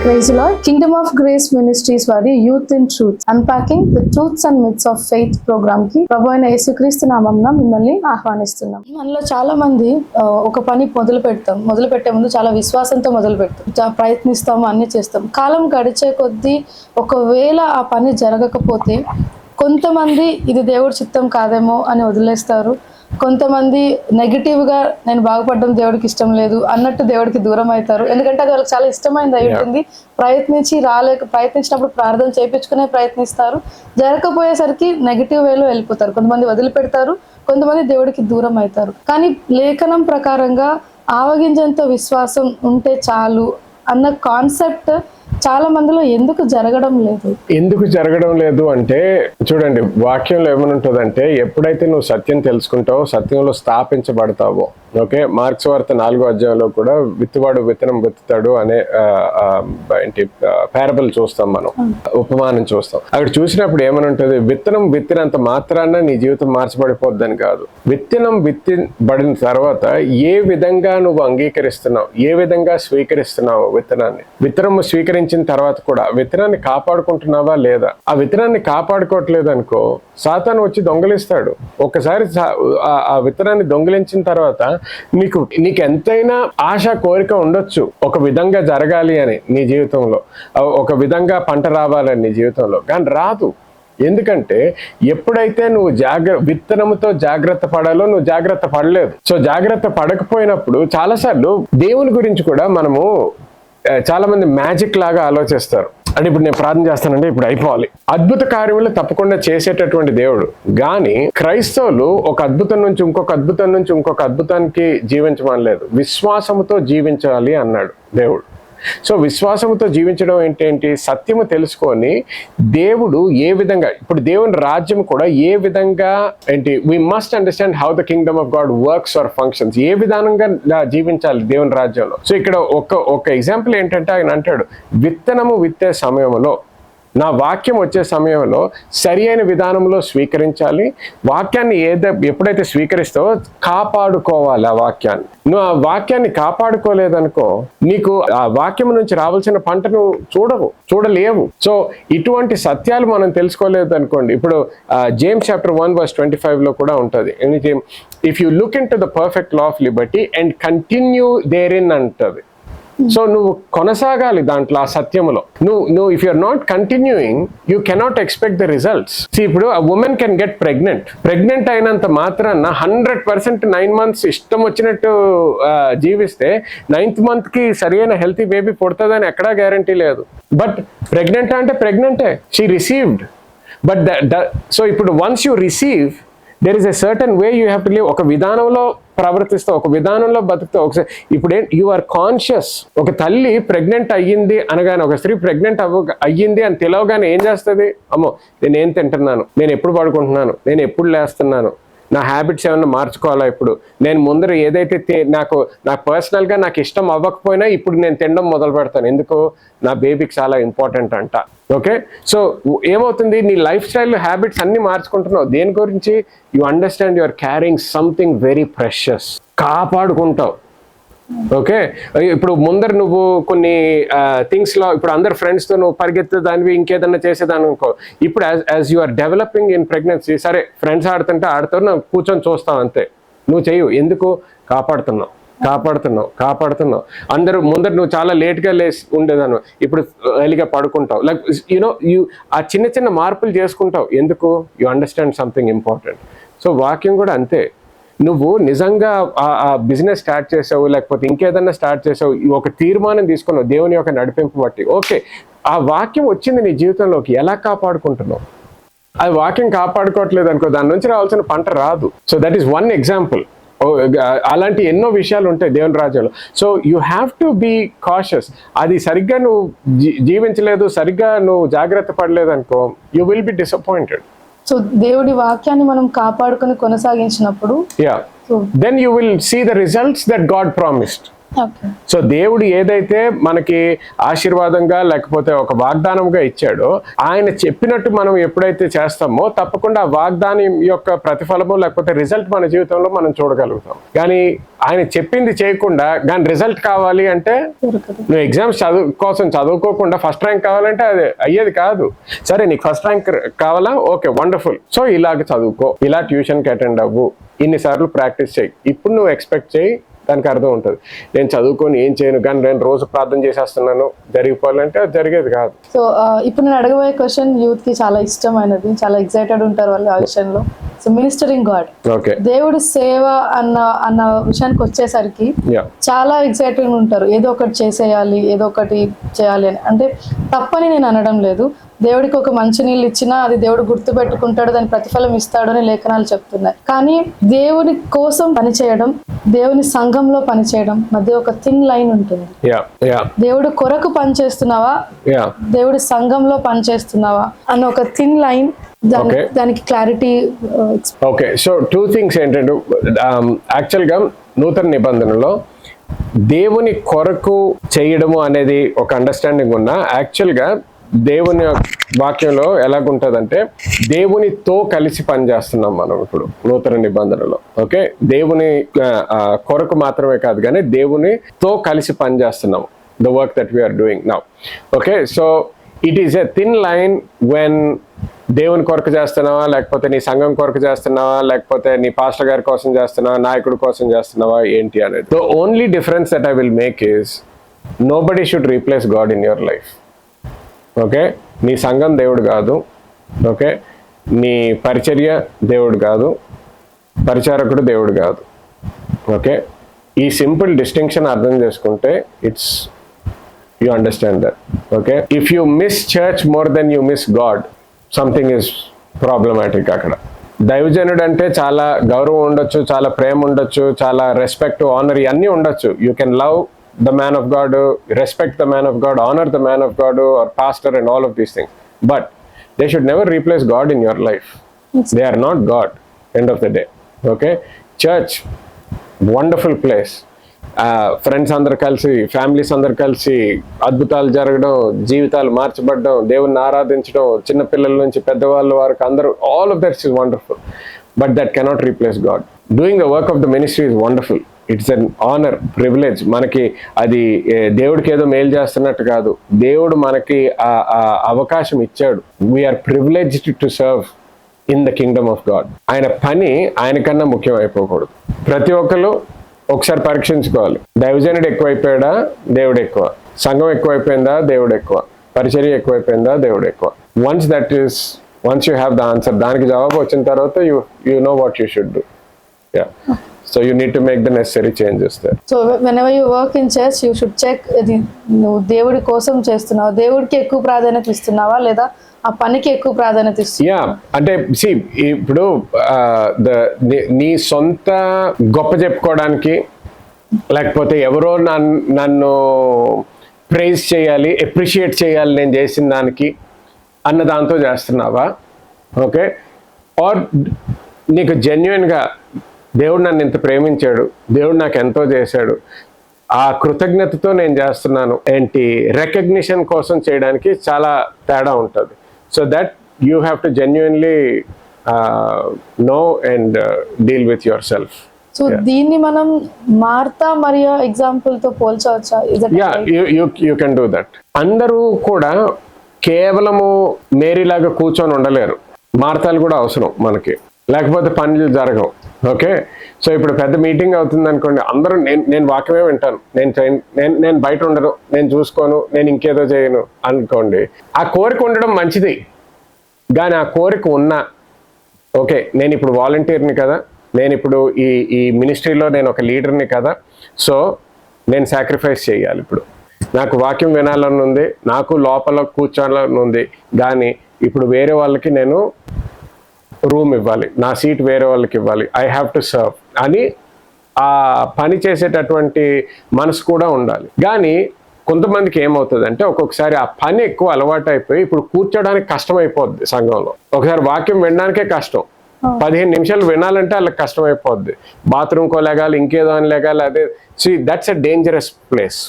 Praise the Lord. Kingdom of Grace Ministries వారి youth in truth unpacking the truths and myths of faith program కి ప్రభు అయిన యేసుక్రీస్తు నామమున మిమ్మల్ని ఆహ్వానిస్తున్నాం. మనలో చాలా మంది ఒక పని మొదలు పెట్టే ముందు చాలా విశ్వాసంతో మొదలు పెడతాం, ప్రయత్నిస్తాము, అన్ని చేస్తాం. కాలం గడిచే కొద్దీ ఒకవేళ ఆ పని జరగకపోతే కొంతమంది ఇది దేవుడి చిత్తం కాదేమో అని వదిలేస్తారు. కొంతమంది నెగిటివ్గా నేను బాగుపడడం దేవుడికి ఇష్టం లేదు అన్నట్టు దేవుడికి దూరం అవుతారు. ఎందుకంటే అది వాళ్ళకి చాలా ఇష్టమైనది అయి ఉంటుంది. ప్రయత్నించినప్పుడు ప్రార్థన చేయించుకునే ప్రయత్నిస్తారు. జరగకపోయేసరికి నెగిటివ్ వేలో వెళ్ళిపోతారు. కొంతమంది వదిలిపెడతారు, కొంతమంది దేవుడికి దూరం అవుతారు. కానీ లేఖనం ప్రకారంగా ఆవగింజంతో విశ్వాసం ఉంటే చాలు అన్న కాన్సెప్ట్ చాలా మందిలో ఎందుకు జరగడం లేదు అంటే చూడండి, వాక్యంలో ఏమనుంటుందంటే ఎప్పుడైతే నువ్వు సత్యం తెలుసుకుంటావో సత్యంలో స్థాపించబడతావో. ఓకే, మార్క్స్ వార్త 4వ అధ్యాయంలో కూడా విత్తువాడు విత్తనం విత్తుతాడు అనే పారబుల్ చూస్తాం, మనం ఉపమానం చూస్తాం. అక్కడ చూసినప్పుడు ఏమనుంటుంది, విత్తనం విత్తినంత మాత్రాన నీ జీవితం మార్చబడిపోద్దని కాదు. విత్తనం విత్తిబడిన తర్వాత ఏ విధంగా నువ్వు అంగీకరిస్తున్నావు, ఏ విధంగా స్వీకరిస్తున్నావు విత్తనము స్వీకరించిన తర్వాత కూడా విత్తనాన్ని కాపాడుకుంటున్నావా లేదా? ఆ విత్తనాన్ని కాపాడుకోవట్లేదు అనుకో, సాతాను వచ్చి దొంగలిస్తాడు. ఒకసారి ఆ విత్తనాన్ని దొంగిలించిన తర్వాత నీకు ఎంతైనా ఆశ కోరిక ఉండొచ్చు ఒక విధంగా జరగాలి అని నీ జీవితంలో, ఒక విధంగా పంట రావాలని నీ జీవితంలో, కానీ రాదు. ఎందుకంటే ఎప్పుడైతే నువ్వు విత్తనముతో జాగ్రత్త పడాలో నువ్వు జాగ్రత్త పడలేదు. సో జాగ్రత్త పడకపోయినప్పుడు చాలాసార్లు దేవుని గురించి కూడా మనము చాలా మంది మ్యాజిక్ లాగా ఆలోచిస్తారు. అంటే ఇప్పుడు నేను ప్రార్థన చేస్తానంటే ఇప్పుడు అయిపోవాలి. అద్భుత కార్యములు తప్పకుండా చేసేటటువంటి దేవుడు. కానీ క్రైస్తవులు ఒక అద్భుతం నుంచి ఇంకొక అద్భుతానికి జీవించమనలేదు, విశ్వాసముతో జీవించాలి అన్నాడు దేవుడు. సో విశ్వాసంతో జీవించడం ఏంటి? సత్యము తెలుసుకొని దేవుడు ఏ విధంగా, ఇప్పుడు దేవుని రాజ్యం కూడా ఏ విధంగా we must understand how the kingdom of God works or functions, ఏ విధానంగా జీవించాలి దేవుని రాజ్యంలో. సో ఇక్కడ ఒక ఎగ్జాంపుల్ ఏంటంటే ఆయన అంటాడు, విత్తనము విత్తే సమయంలో, నా వాక్యం వచ్చే సమయంలో సరి అయిన విధానంలో స్వీకరించాలి. వాక్యాన్ని ఎప్పుడైతే స్వీకరిస్తావో కాపాడుకోవాలి. ఆ వాక్యాన్ని నువ్వు ఆ వాక్యాన్ని కాపాడుకోలేదనుకో, నీకు ఆ వాక్యం నుంచి రావాల్సిన పంటను చూడలేవు. సో ఇటువంటి సత్యాలు మనం తెలుసుకోలేదు అనుకోండి. ఇప్పుడు జేమ్స్ చాప్టర్ 1:25 కూడా ఉంటుంది, if you look into the perfect law of liberty and continue therein అంటది. సో నువ్వు కొనసాగాలి దాంట్లో, ఆ సత్యములో. నువ్వు if you're not continuing you cannot expect the results. ఇప్పుడు a woman can get pregnant అయినంత మాత్రాన 100% 9 months ఇష్టం వచ్చినట్టు జీవిస్తే 9th month కి సరైన హెల్తీ బేబీ పుడుతుందని ఎక్కడా గ్యారంటీ లేదు. బట్ ప్రెగ్నెంట్ అంటే ప్రెగ్నెంటే, షీ రిసీవ్డ్. బట్ సో ఇప్పుడు once you receive, there is a certain way you have to live. ఒక విధానంలో ప్రవర్తిస్తావు, ఒక విధానంలో బతుకుతావు. ఒకసారి ఇప్పుడు యు ఆర్ కాన్షియస్. ఒక తల్లి ప్రెగ్నెంట్ అయ్యింది అనగానే, ఒక స్త్రీ ప్రెగ్నెంట్ అయ్యింది అని తెలవగానే ఏం చేస్తుంది? అమ్మో, నేను ఏం తింటున్నాను, నేను ఎప్పుడు పడుకుంటున్నాను, నేను ఎప్పుడు లేస్తున్నాను, నా హ్యాబిట్స్ ఏమైనా మార్చుకోవాలా, ఇప్పుడు నేను ముందర ఏదైతే నాకు పర్సనల్గా నాకు ఇష్టం అవ్వకపోయినా ఇప్పుడు నేను తినడం మొదలు పెడతాను. ఎందుకు? నా బేబీకి చాలా ఇంపార్టెంట్ అంట. ఓకే, సో ఏమవుతుంది, నీ లైఫ్ స్టైల్ హ్యాబిట్స్ అన్ని మార్చుకుంటున్నావు. దేని గురించి? You understand you are carrying something very precious, కాపాడుకుంటావు. ఓకే, ఇప్పుడు ముందర నువ్వు కొన్ని థింగ్స్లో, ఇప్పుడు అందరు ఫ్రెండ్స్తో నువ్వు పరిగెత్తేదానివి, ఇంకేదన్నా చేసేదాన్ని అనుకో. ఇప్పుడు as you are developing in pregnancy, సరే ఫ్రెండ్స్ ఆడతారు, నువ్వు కూర్చొని చూస్తావు అంతే, నువ్వు చెయ్యు. ఎందుకు? కాపాడుతున్నావు. అందరూ ముందర నువ్వు చాలా లేట్గా ఉండేదాను, ఇప్పుడు ఎర్లీగా పడుకుంటావు. లైక్ యు ఆ చిన్న మార్పులు చేసుకుంటావు. ఎందుకు? You understand something important. So వాక్యం కూడా అంతే. నువ్వు నిజంగా ఆ బిజినెస్ స్టార్ట్ చేసావు, లేకపోతే ఇంకేదన్నా స్టార్ట్ చేసావు, ఒక తీర్మానం తీసుకున్నావు దేవుని యొక్క నడిపింపు బట్టి. ఓకే, ఆ వాక్యం వచ్చింది నీ జీవితంలోకి, ఎలా కాపాడుకుంటున్నావు? ఆ వాక్యం కాపాడుకోవట్లేదు అనుకో, దాని నుంచి రావాల్సిన పంట రాదు. So that is one example. అలాంటి ఎన్నో విషయాలు ఉంటాయి దేవుని రాజ్యంలో. So you have to be cautious. అది సరిగ్గా నువ్వు జీవించలేదు, సరిగ్గా నువ్వు జాగ్రత్త పడలేదు అనుకో, you will be disappointed. So దేవుడి వాక్యాన్ని మనం కాపాడుకొని కొనసాగించినప్పుడు then you will see the results that God promised. Okay. So దేవుడు ఏదైతే మనకి ఆశీర్వాదంగా లేకపోతే ఒక వాగ్దానంగా ఇచ్చాడో, ఆయన చెప్పినట్టు మనం ఎప్పుడైతే చేస్తామో తప్పకుండా ఆ వాగ్దానం యొక్క ప్రతిఫలము లేకపోతే రిజల్ట్ మన జీవితంలో మనం చూడగలుగుతాం. కానీ ఆయన చెప్పింది చేయకుండా కానీ రిజల్ట్ కావాలి అంటే, నువ్వు ఎగ్జామ్స్ కోసం చదువుకోకుండా ఫస్ట్ ర్యాంక్ కావాలంటే అది అయ్యేది కాదు. సరే నీకు ఫస్ట్ ర్యాంక్ కావాలా, ఓకే వండర్ఫుల్, సో ఇలాగ చదువుకో, ఇలా ట్యూషన్కి అటెండ్ అవ్వు, ఇన్నిసార్లు ప్రాక్టీస్ చేయి, ఇప్పుడు నువ్వు ఎక్స్పెక్ట్ చేయి, దానికి అర్థం ఉంటుంది. నేను చదువుకొని ఏం చేయను కానీ నేను రోజు ప్రార్థన చేసేస్తున్నాను జరిగిపోవాలంటే అది జరిగేది కాదు. సో ఇప్పుడు నేను అడగబోయే క్వశ్చన్ యూత్ కి చాలా ఇష్టమైనది, చాలా ఎక్సైటెడ్ ఉంటారు వాళ్ళు ఆ విషయంలో. సో మినిస్టరింగ్ గాడ్, ఓకే, దేవుడి సేవ అన్న విషయానికి వచ్చేసరికి చాలా ఎక్సైటెడ్ ఉంటారు, ఏదో ఒకటి చేసేయాలి, ఏదో ఒకటి చేయాలి అని. అంటే తప్పని నేను అనడం లేదు, దేవుడికి ఒక మంచి నీళ్ళు ఇచ్చినా అది దేవుడు గుర్తు పెట్టుకుంటాడు, దాని ప్రతిఫలం ఇస్తాడు అని లేఖనాలు చెప్తున్నాయి. కానీ దేవుని కోసం పనిచేయడం, దేవుని సంఘంలో పనిచేయడం మధ్య ఒక థిన్ లైన్ ఉంటుంది. దేవుడు కొరకు పనిచేస్తున్నావా, దేవుడి సంఘంలో పనిచేస్తున్నావా అన్న ఒక థిన్ లైన్, దానికి క్లారిటీ. ఓకే, సో 2 things ఏంటంటే, యాక్చువల్గా నూతన నిబంధనలో దేవుని కొరకు చేయడము అనేది ఒక అండర్స్టాండింగ్ ఉన్నా, యాక్చువల్గా దేవుని వాక్యంలో ఎలాగుంటుందంటే దేవునితో కలిసి పనిచేస్తున్నాం మనం ఇప్పుడు నూతన నిబంధనలో. ఓకే, దేవుని కొరకు మాత్రమే కాదు కానీ దేవునితో కలిసి పనిచేస్తున్నాం, the work that we are doing now. Okay, so it is a thin line when దేవుని కొరకు చేస్తున్నావా, లేకపోతే నీ సంఘం కొరకు చేస్తున్నావా, లేకపోతే నీ పాస్టర్ గారి కోసం చేస్తున్నావా, నాయకుడి కోసం చేస్తున్నావా ఏంటి అనేది. The only difference that I will make is nobody should replace God in your life. Okay, నీ సంఘం దేవుడు కాదు, ఓకే, నీ పరిచర్య దేవుడు కాదు, పరిచారకుడు దేవుడు కాదు. ఓకే, ఈ సింపుల్ డిస్టింక్షన్ అర్థం చేసుకుంటే it's you understand that. Okay, if you miss church more than you miss God, something is problematic. అక్కడ దైవజనుడు అంటే చాలా గౌరవం ఉండొచ్చు, చాలా ప్రేమ ఉండొచ్చు, చాలా రెస్పెక్ట్, ఆనర్ ఇవన్నీ ఉండొచ్చు. You can love the man of God, respect the man of God, honor the man of God or pastor and all of these things, but they should never replace God in your life. They are not God, end of the day. Okay, church, wonderful place, friends అందరు కలిసి, families అందరు కలిసి అద్భుతాలు జరగడం, జీవితాలు మార్చబడడం, దేవుణ్ణి ఆరాధించడం, చిన్న పిల్లల నుంచి పెద్దవాళ్ళ వరకు అందరూ, all of that is wonderful, but that cannot replace God. Doing the work of the ministry is wonderful. It's an honour, privilege. మనకి అది దేవుడికి ఏదో మేలు చేస్తున్నట్టు కాదు, దేవుడు మనకి ఆ అవకాశం ఇచ్చాడు. We are privileged to serve in the kingdom of God. ఆయన పని ఆయనకన్నా ముఖ్యం అయిపోకూడదు. ప్రతి ఒక్కరు ఒకసారి పరీక్షించుకోవాలి, దైవజనుడు ఎక్కువైపోయాడా, దేవుడు ఎక్కువ, సంఘం ఎక్కువైపోయిందా, దేవుడు ఎక్కువ, పరిచర్య ఎక్కువైపోయిందా, దేవుడు ఎక్కువ. Once you have the answer, దానికి జవాబు వచ్చిన తర్వాత you know what you should do. So you need to make the necessary changes there. So whenever you work in church, you should check నువ్వు దేవుడి కోసం చేస్తున్నావా, దేవుడికి ఎక్కువ ప్రాధాన్యత ఇస్తున్నావా, లేదా ఆ పనికి ఎక్కువ ప్రాధాన్యత ఇస్తున్నావా. అంటే ఇప్పుడు నీ సొంత గొప్ప చెప్పుకోవడానికి, లేకపోతే ఎవరో నన్ను ప్రైజ్ చేయాలి, అప్రిషియేట్ చేయాలి నేను చేసిన దానికి అన్న దాంతో చేస్తున్నావా. ఓకే, ఆర్ నీకు జెన్యున్గా దేవుడు నన్ను ఇంత ప్రేమించాడు, దేవుడు నాకు ఎంతో చేశాడు, ఆ కృతజ్ఞతతో నేను చేస్తున్నాను ఏంటి, రికగ్నిషన్ కోసం చేయడానికి చాలా తేడా ఉంటుంది. So that you have to genuinely know and deal with yourself. So దీన్ని మనం మార్తా మరియా ఎగ్జాంపుల్ తో పోల్చవచ్చా? You can do that. అందరూ కూడా కేవలము మేరీలాగా కూర్చొని ఉండలేరు, మార్తాలు కూడా అవసరం మనకి, లేకపోతే పనులు జరగవు. ఓకే, సో ఇప్పుడు పెద్ద మీటింగ్ అవుతుంది అనుకోండి, అందరూ నేను వాక్యమే వింటాను, నేను బయట ఉండను, నేను చూసుకోను, నేను ఇంకేదో చేయను అనుకోండి. ఆ కోరిక ఉండడం మంచిది, కానీ ఆ కోరిక ఉన్నా, ఓకే నేను ఇప్పుడు వాలంటీర్ని కదా, నేను ఇప్పుడు ఈ మినిస్ట్రీలో నేను ఒక లీడర్ని కదా, సో నేను సాక్రిఫైస్ చేయాలి. ఇప్పుడు నాకు వాక్యం వినాలని ఉంది, నాకు లోపల కూర్చోాలని ఉంది, కానీ ఇప్పుడు వేరే వాళ్ళకి నేను రూమ్ ఇవ్వాలి, నా సీట్ వేరే వాళ్ళకి ఇవ్వాలి, ఐ హ్యావ్ టు సర్వ్ అని ఆ పని చేసేటటువంటి మనసు కూడా ఉండాలి. కానీ కొంతమందికి ఏమవుతుందంటే ఒక్కొక్కసారి ఆ పని ఎక్కువ అలవాటు అయిపోయి ఇప్పుడు కూర్చోడానికి కష్టం అయిపోద్ది సంఘంలో. ఒకసారి వాక్యం వినడానికే కష్టం, 15 నిమిషాలు వినాలంటే వాళ్ళకి కష్టం అయిపోద్ది. బాత్రూమ్కో లేగాలి, ఇంకేదో అని లేగాలి. అదే దట్స్ ఎ డేంజరస్ ప్లేస్.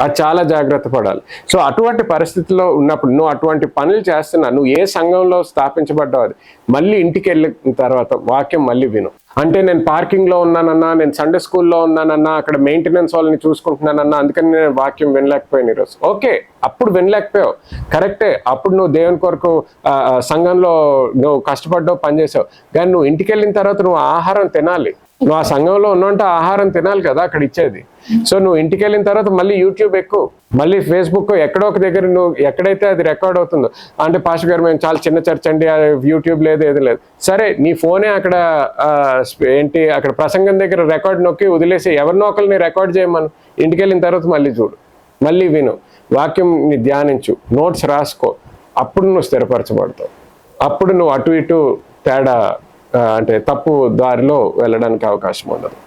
అది చాలా జాగ్రత్త పడాలి. సో అటువంటి పరిస్థితుల్లో ఉన్నప్పుడు నువ్వు అటువంటి పనులు చేస్తున్నా, నువ్వు ఏ సంఘంలో స్థాపించబడ్డావు, అది మళ్ళీ ఇంటికి వెళ్ళిన తర్వాత వాక్యం మళ్ళీ విను. అంటే నేను పార్కింగ్లో ఉన్నానన్నా, నేను సండే స్కూల్లో ఉన్నానన్నా, అక్కడ మెయింటెనెన్స్ వాళ్ళని చూసుకుంటున్నానన్నా, అందుకని నేను వాక్యం వినలేకపోయాను ఈరోజు. ఓకే, అప్పుడు వినలేకపోయావు, కరెక్టే. అప్పుడు నువ్వు దేవుని కొరకు సంఘంలో నువ్వు కష్టపడ్డావు, పనిచేసావు. కానీ నువ్వు ఇంటికి వెళ్ళిన తర్వాత నువ్వు ఆహారం తినాలి. నువ్వు ఆ సంఘంలో ఉన్నంటే ఆహారం తినాలి కదా అక్కడ ఇచ్చేది. సో నువ్వు ఇంటికి వెళ్ళిన తర్వాత మళ్ళీ యూట్యూబ్ ఎక్కువ, మళ్ళీ ఫేస్బుక్, ఎక్కడో ఒక దగ్గర నువ్వు ఎక్కడైతే అది రికార్డ్ అవుతుందో, అంటే పాస్టర్ గారు మేము చాలా చిన్న చర్చ్ అండి, యూట్యూబ్ లేదు, ఏది లేదు. సరే, నీ ఫోనే అక్కడ ఏంటి అక్కడ ప్రసంగం దగ్గర రికార్డ్ నొక్కి వదిలేసి ఎవరినో ఒకరిని రికార్డ్ చేయమను. ఇంటికి వెళ్ళిన తర్వాత మళ్ళీ చూడు, మళ్ళీ విను, వాక్యంని ధ్యానించు, నోట్స్ రాసుకో. అప్పుడు నువ్వు స్థిరపరచబడతావు. అప్పుడు నువ్వు అటు ఇటు తేడా అంటే తప్పు దారిలో వెళ్ళడానికి అవకాశం ఉండదు.